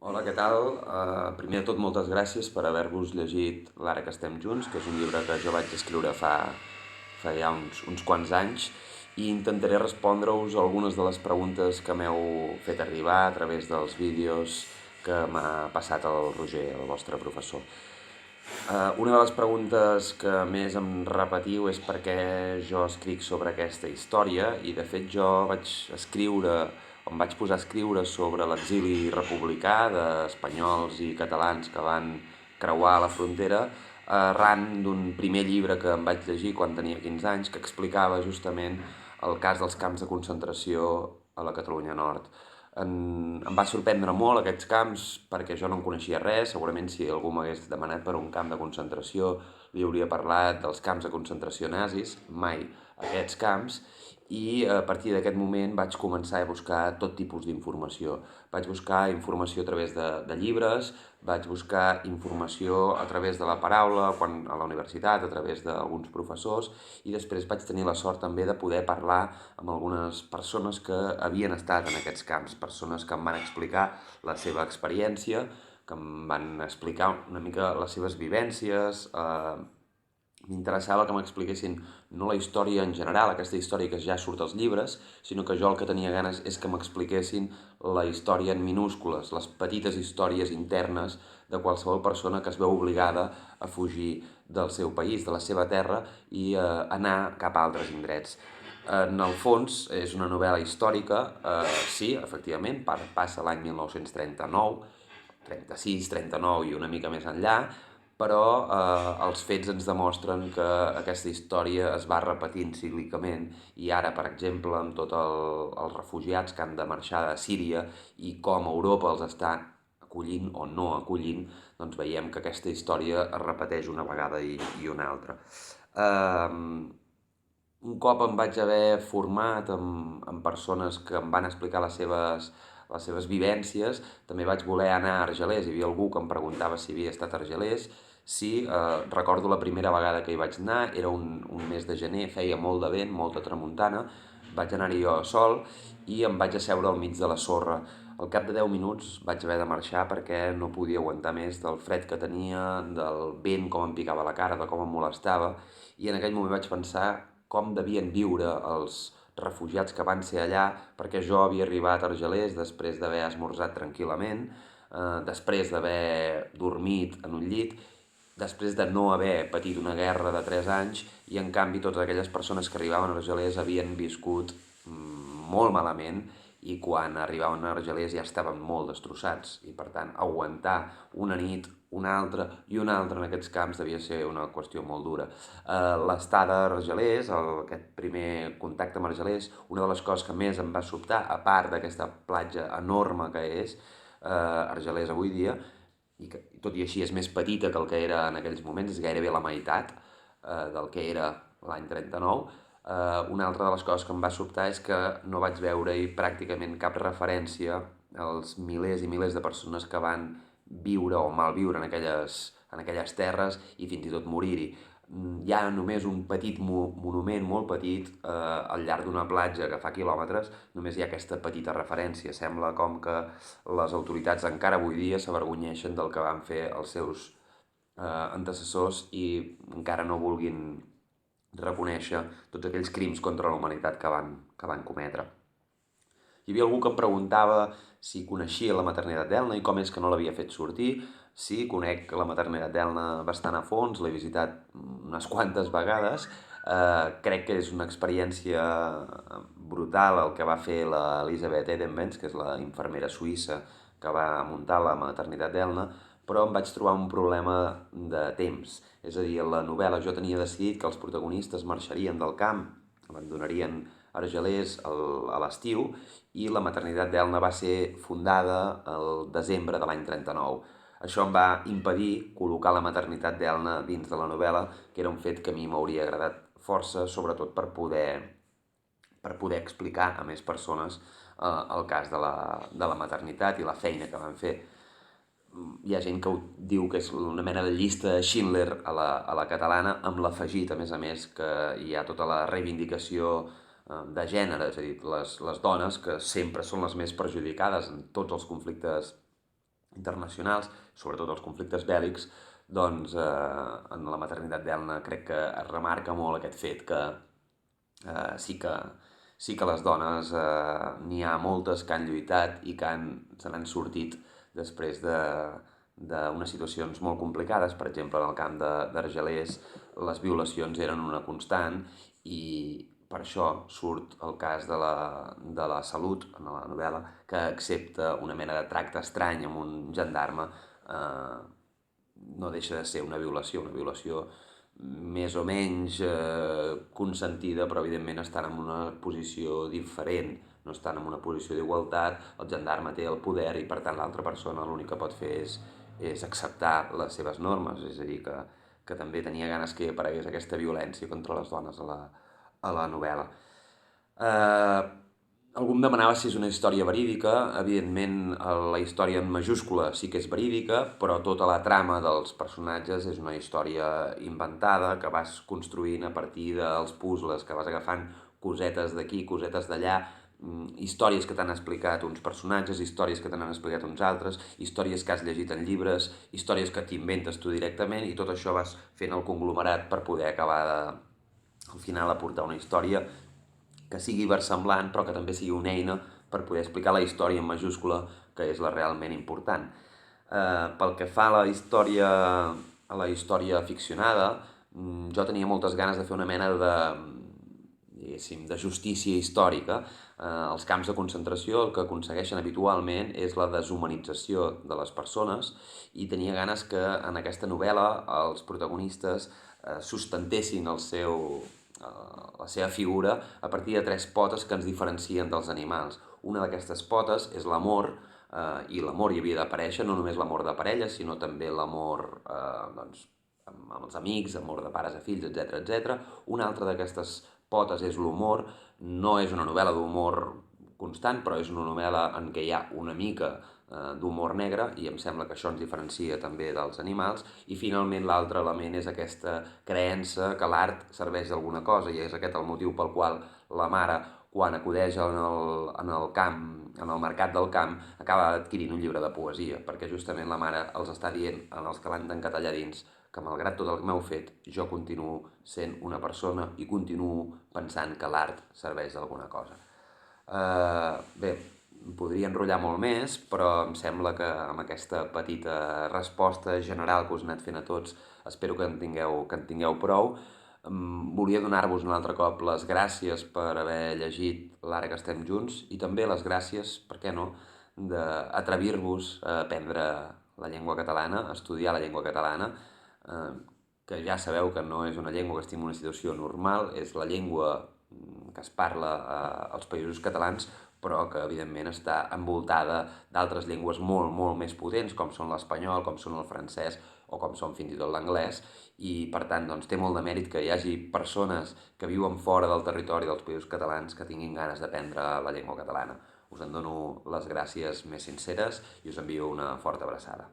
Hola, què tal? Primer de tot, moltes gràcies per haver-vos llegit L'Ara que estem junts, que és un llibre que jo vaig escriure fa ja uns quants anys, i intentaré respondre-us algunes de les preguntes que m'heu fet arribar a través dels vídeos que m'ha passat el Roger, el vostre professor. Una de les preguntes que més em repetiu és per què jo escric sobre aquesta història, i de fet jo vaig escriure, em vaig posar a escriure sobre l'exili republicà d'espanyols i catalans que van creuar la frontera arran d'un primer llibre que em vaig llegir quan tenia 15 anys que explicava justament el cas dels camps de concentració a la Catalunya Nord. Em va sorprendre molt aquests camps perquè jo no en coneixia res. Segurament si algú m'hagués demanat per un camp de concentració li hauria parlat dels camps de concentració nazis, mai aquests camps, i a partir d'aquest moment vaig començar a buscar tot tipus d'informació. Vaig buscar informació a través de llibres, vaig buscar informació a través de la paraula a la universitat, a través d'alguns professors, i després vaig tenir la sort també de poder parlar amb algunes persones que havien estat en aquests camps, persones que em van explicar la seva experiència, que em van explicar una mica les seves vivències. M'interessava que m'expliquessin no la història en general, aquesta història que ja surt als llibres, sinó que jo el que tenia ganes és que m'expliquessin la història en minúscules, les petites històries internes de qualsevol persona que es veu obligada a fugir del seu país, de la seva terra, i anar cap a altres indrets. En el fons, és una novel·la històrica, sí, efectivament, passa l'any 1939, 36, 39 i una mica més enllà, però els fets ens demostren que aquesta història es va repetint cíclicament i ara, per exemple, amb tots els refugiats que han de marxar de Síria i com Europa els està acollint o no acollint, doncs veiem que aquesta història es repeteix una vegada i una altra. Un cop em vaig haver format amb persones que em van explicar les seves vivències, també vaig voler anar a Argelers. Hi havia algú que em preguntava si havia estat a Argelers. Sí, recordo la primera vegada que hi vaig anar, era un mes de gener, feia molt de vent, molta tramuntana, vaig anar-hi jo sol i em vaig asseure al mig de la sorra. Al cap de 10 minuts vaig haver de marxar perquè no podia aguantar més del fred que tenia, del vent com em picava la cara, de com em molestava, i en aquell moment vaig pensar com devien viure els refugiats que van ser allà, perquè jo havia arribat a Argelers després d'haver esmorzat tranquil·lament, després d'haver dormit en un llit, després de no haver patit una guerra de 3 anys, i en canvi totes aquelles persones que arribaven a Argelers havien viscut molt malament, i quan arribaven a Argelers ja estaven molt destrossats, i per tant aguantar una nit, una altra i una altra en aquests camps devia ser una qüestió molt dura. L'estada a Argelers, aquest primer contacte amb Argelers, una de les coses que més em va sobtar, a part d'aquesta platja enorme que és Argelers avui dia, i que tot i així és més petita que el que era en aquells moments, és gairebé la meitat del que era l'any 39. Una altra de les coses que em va sobtar és que no vaig veure-hi pràcticament cap referència als milers i milers de persones que van viure o malviure en aquelles terres i fins i tot morir-hi. Hi ha només un petit monument, molt petit, al llarg d'una platja que fa quilòmetres, només hi ha aquesta petita referència. Sembla com que les autoritats encara avui dia s'avergonyeixen del que van fer els seus antecessors i encara no vulguin reconèixer tots aquells crims contra la humanitat que van cometre. Hi havia algú que em preguntava si coneixia la maternitat d'Elna i com és que no l'havia fet sortir. Sí, conec la maternitat d'Elna bastant a fons, l'he visitat unes quantes vegades. Crec que és una experiència brutal el que va fer l'Elisabeth Edenbens, que és la infermera suïssa que va muntar la maternitat d'Elna, però em vaig trobar un problema de temps. És a dir, a la novel·la jo tenia decidit que els protagonistes marxarien del camp, abandonarien Argelers a l'estiu, i la maternitat d'Elna va ser fundada el desembre de l'any 39. Això em va impedir col·locar la maternitat d'Elna dins de la novel·la, que era un fet que a mi m'hauria agradat força, sobretot per poder explicar a més persones el cas de la maternitat i la feina que van fer. Hi ha gent que ho diu que és una mena de llista de Schindler a la catalana, amb l'afegit, a més, que hi ha tota la reivindicació de gènere, és a dir, les dones que sempre són les més perjudicades en tots els conflictes internacionals, sobretot els conflictes bèl·lics, doncs en la maternitat d'Elna crec que es remarca molt aquest fet que sí que les dones n'hi ha moltes que han lluitat i que se n'han sortit després d'unes situacions molt complicades. Per exemple, en el camp d'Argelers les violacions eren una constant i per això surt el cas de la Salut, en la novel·la, que accepta una mena de tracte estrany amb un gendarme. No deixa de ser una violació més o menys consentida, però evidentment estan en una posició diferent, no estan en una posició d'igualtat, el gendarme té el poder i per tant l'altra persona l'únic que pot fer és acceptar les seves normes, és a dir, que també tenia ganes que hi aparegués aquesta violència contra les dones a la novel·la. Algú em demanava si és una història verídica. Evidentment, la història en majúscula sí que és verídica, però tota la trama dels personatges és una història inventada que vas construint a partir dels puzzles, que vas agafant cosetes d'aquí, cosetes d'allà, històries que t'han explicat uns personatges, històries que t'han explicat uns altres, històries que has llegit en llibres, històries que t'inventes tu directament, i tot això vas fent el conglomerat per poder acabar al final aportar una història que sigui versemblant però que també sigui una eina per poder explicar la història en majúscula, que és la realment important. Pel que fa a la història ficcionada, jo tenia moltes ganes de fer una mena de justícia històrica. Els camps de concentració el que aconsegueixen habitualment és la deshumanització de les persones i tenia ganes que en aquesta novel·la els protagonistes sustentessin la seva figura a partir de 3 potes que ens diferencien dels animals. Una d'aquestes potes és l'amor, i l'amor hi havia d'aparèixer, no només l'amor de parella, sinó també l'amor doncs, amb els amics, amor de pares a fills, etc etc. Una altra d'aquestes potes és l'humor. No és una novel·la d'humor constant, però és una novel·la en què hi ha una mica d'humor negre i em sembla que això ens diferencia també dels animals. I finalment l'altre element és aquesta creença que l'art serveix d'alguna cosa i és aquest el motiu pel qual la mare, quan acudeix en el mercat del camp, acaba adquirint un llibre de poesia, perquè justament la mare els està dient als que l'han tancat allà dins que malgrat tot el que m'heu fet, jo continuo sent una persona i continuo pensant que l'art serveix d'alguna cosa. Bé, em podria enrotllar molt més, però em sembla que amb aquesta petita resposta general que us he anat fent a tots, espero que en tingueu prou. Volia donar-vos un altre cop les gràcies per haver llegit L'Ara que estem junts i també les gràcies, per què no, d'atrevir-vos a aprendre la llengua catalana, a estudiar la llengua catalana, que ja sabeu que no és una llengua que estigui en una situació normal, és la llengua que es parla als països catalans, però que evidentment està envoltada d'altres llengües molt, molt més potents, com són l'espanyol, com són el francès o com són fins i tot l'anglès, i per tant doncs, té molt de mèrit que hi hagi persones que viuen fora del territori dels països catalans que tinguin ganes d'aprendre la llengua catalana. Us en dono les gràcies més sinceres i us envio una forta abraçada.